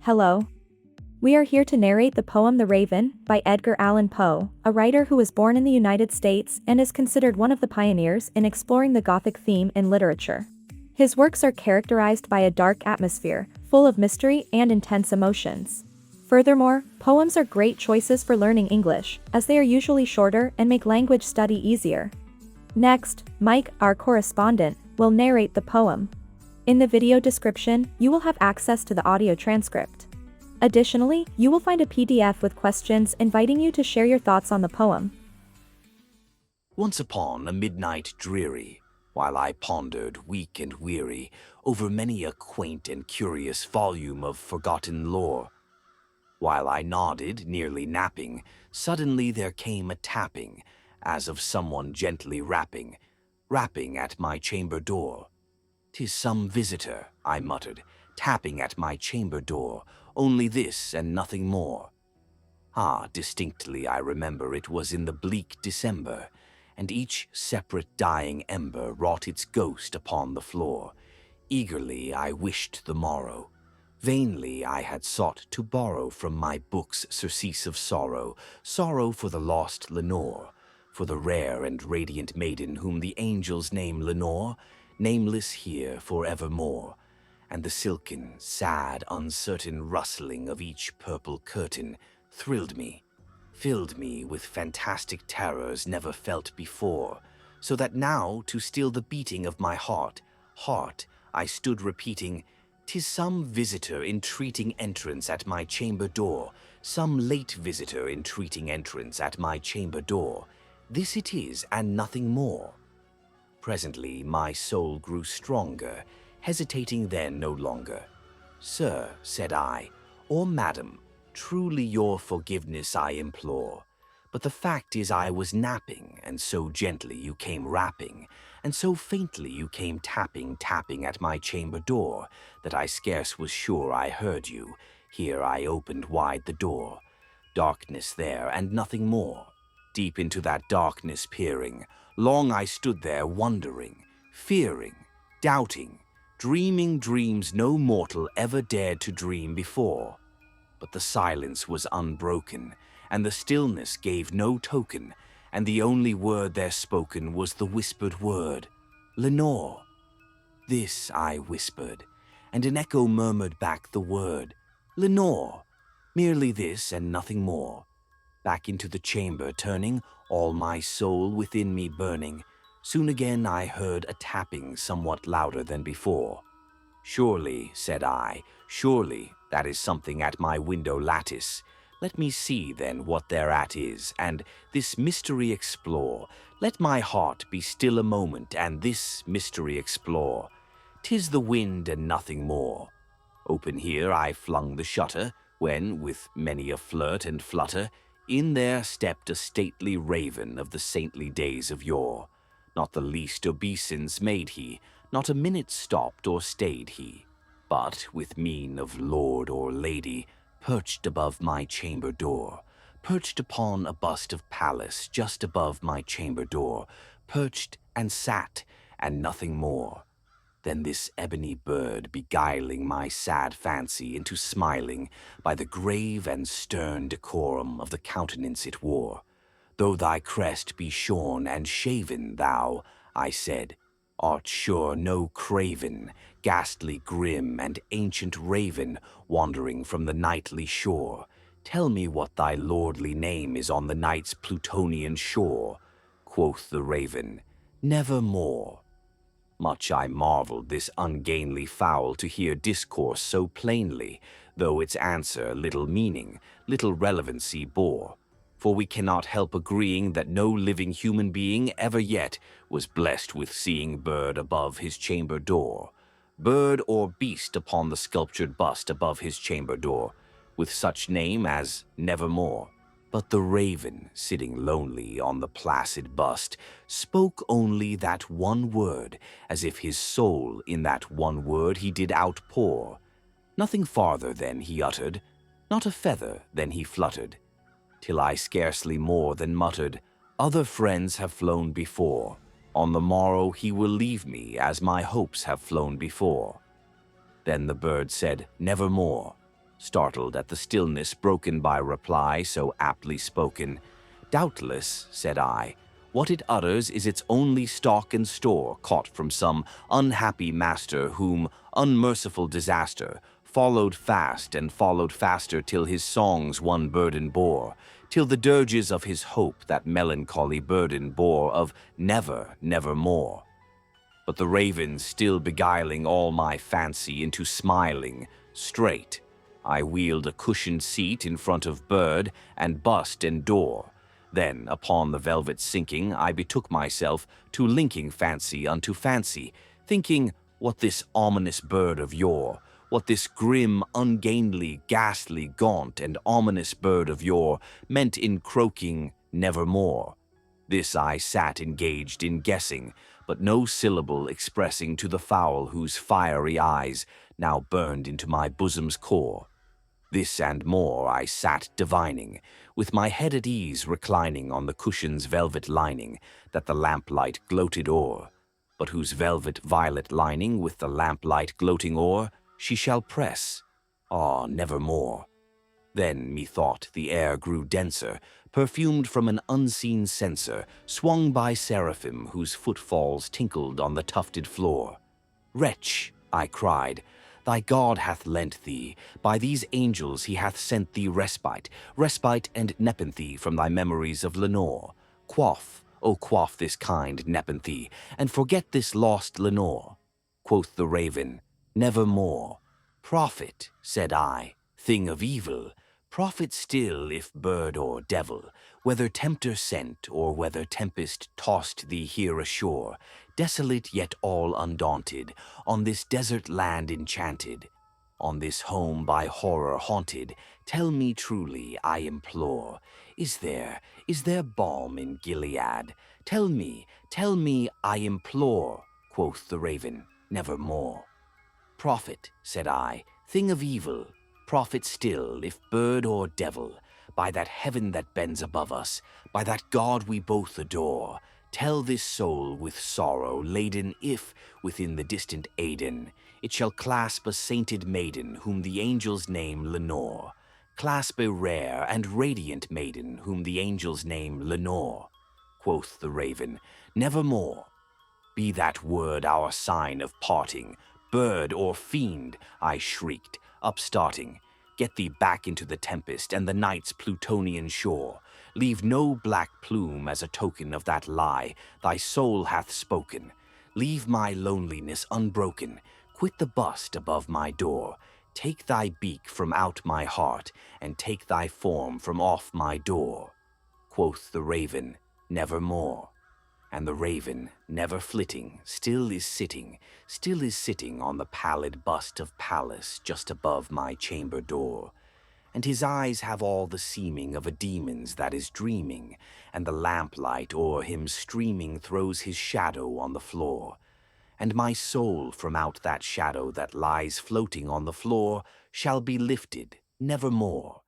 Hello. We are here to narrate the poem The Raven by Edgar Allan Poe, a writer who was born in the United States and is considered one of the pioneers in exploring the Gothic theme in literature. His works are characterized by a dark atmosphere, full of mystery and intense emotions. Furthermore, poems are great choices for learning English, as they are usually shorter and make language study easier. Next, Mike, our correspondent, will narrate the poem. In the video description, you will have access to the audio transcript. Additionally, you will find a PDF with questions inviting you to share your thoughts on the poem. Once upon a midnight dreary, while I pondered, weak and weary, over many a quaint and curious volume of forgotten lore, while I nodded, nearly napping, suddenly there came a tapping, as of someone gently rapping at my chamber door. "'Tis some visitor," I muttered, "tapping at my chamber door, only this and nothing more." Ah, distinctly I remember it was in the bleak December, and each separate dying ember wrought its ghost upon the floor. Eagerly I wished the morrow. Vainly I had sought to borrow from my books surcease of sorrow, sorrow for the lost Lenore, for the rare and radiant maiden whom the angels name Lenore, nameless here forevermore, and the silken, sad, uncertain rustling of each purple curtain thrilled me, filled me with fantastic terrors never felt before, so that now, to still the beating of my heart, I stood repeating, "'Tis some visitor entreating entrance at my chamber door, some late visitor entreating entrance at my chamber door. This it is, and nothing more." Presently my soul grew stronger, hesitating then no longer. "Sir," said I, "or madam, truly your forgiveness I implore. But the fact is I was napping, and so gently you came rapping, and so faintly you came tapping at my chamber door, that I scarce was sure I heard you. Here I opened wide the door. Darkness there, and nothing more. Deep into that darkness peering, long I stood there wondering, fearing, doubting, dreaming dreams no mortal ever dared to dream before. But the silence was unbroken, and the stillness gave no token, and the only word there spoken was the whispered word, 'Lenore.' This I whispered, and an echo murmured back the word, 'Lenore.' Merely this and nothing more. Back into the chamber turning, all my soul within me burning, soon again I heard a tapping somewhat louder than before. "Surely," said I, "surely that is something at my window lattice. Let me see then what thereat is, and this mystery explore. Let my heart be still a moment, and this mystery explore. 'Tis the wind and nothing more." Open here I flung the shutter, when, with many a flirt and flutter, in there stepped a stately raven of the saintly days of yore. Not the least obeisance made he, not a minute stopped or stayed he, but, with mien of lord or lady, perched above my chamber door, perched upon a bust of Pallas just above my chamber door, perched and sat, and nothing more. Then this ebony bird beguiling my sad fancy into smiling by the grave and stern decorum of the countenance it wore. "Though thy crest be shorn and shaven, thou," I said, "art sure no craven, ghastly grim and ancient raven wandering from the nightly shore. Tell me what thy lordly name is on the night's Plutonian shore." Quoth the raven, "Nevermore." Much I marveled this ungainly fowl to hear discourse so plainly, though its answer little meaning, little relevancy bore. For we cannot help agreeing that no living human being ever yet was blessed with seeing bird above his chamber door, bird or beast upon the sculptured bust above his chamber door, with such name as Nevermore. But the raven, sitting lonely on the placid bust, spoke only that one word, as if his soul in that one word he did outpour. Nothing farther then he uttered, not a feather then he fluttered, till I scarcely more than muttered, "Other friends have flown before. On the morrow he will leave me, as my hopes have flown before." Then the bird said, "Nevermore." startled at the stillness broken by reply so aptly spoken. "Doubtless," said I, "what it utters is its only stock and store caught from some unhappy master whom unmerciful disaster followed fast and followed faster till his songs one burden bore, till the dirges of his hope that melancholy burden bore of never, nevermore." But the raven still beguiling all my fancy into smiling, straight, I wheeled a cushioned seat in front of bird and bust and door. Then, upon the velvet sinking, I betook myself to linking fancy unto fancy, thinking what this ominous bird of yore, what this grim, ungainly, ghastly, gaunt, and ominous bird of yore meant in croaking nevermore. This I sat engaged in guessing, but no syllable expressing to the fowl whose fiery eyes now burned into my bosom's core. This and more I sat divining, with my head at ease reclining on the cushion's velvet lining that the lamplight gloated o'er, but whose velvet violet lining with the lamplight gloating o'er she shall press, ah, nevermore. Then, methought, the air grew denser, perfumed from an unseen censer, swung by seraphim whose footfalls tinkled on the tufted floor. "Wretch," I cried, "thy God hath lent thee, by these angels he hath sent thee respite, respite and nepenthe from thy memories of Lenore. Quaff, O quaff this kind nepenthe, and forget this lost Lenore." Quoth the raven, "Nevermore." "Prophet," said I, "thing of evil, prophet still if bird or devil, whether tempter sent or whether tempest tossed thee here ashore, desolate yet all undaunted, on this desert land enchanted, on this home by horror haunted, tell me truly, I implore, is there balm in Gilead? Tell me, I implore." Quoth the raven, "Nevermore." "Prophet," said I, "thing of evil, prophet still, if bird or devil, by that heaven that bends above us, by that God we both adore, tell this soul with sorrow laden if, within the distant Aidenn, it shall clasp a sainted maiden whom the angels name Lenore, clasp a rare and radiant maiden whom the angels name Lenore." Quoth the raven, "Nevermore." "Be that word our sign of parting, bird or fiend," I shrieked, upstarting. "Get thee back into the tempest and the night's Plutonian shore. Leave no black plume as a token of that lie thy soul hath spoken. Leave my loneliness unbroken. Quit the bust above my door. Take thy beak from out my heart, and take thy form from off my door." Quoth the raven, "Nevermore." And the raven, never flitting, still is sitting on the pallid bust of Pallas just above my chamber door. And his eyes have all the seeming of a demon's that is dreaming, and the lamplight o'er him streaming throws his shadow on the floor. And my soul from out that shadow that lies floating on the floor shall be lifted nevermore.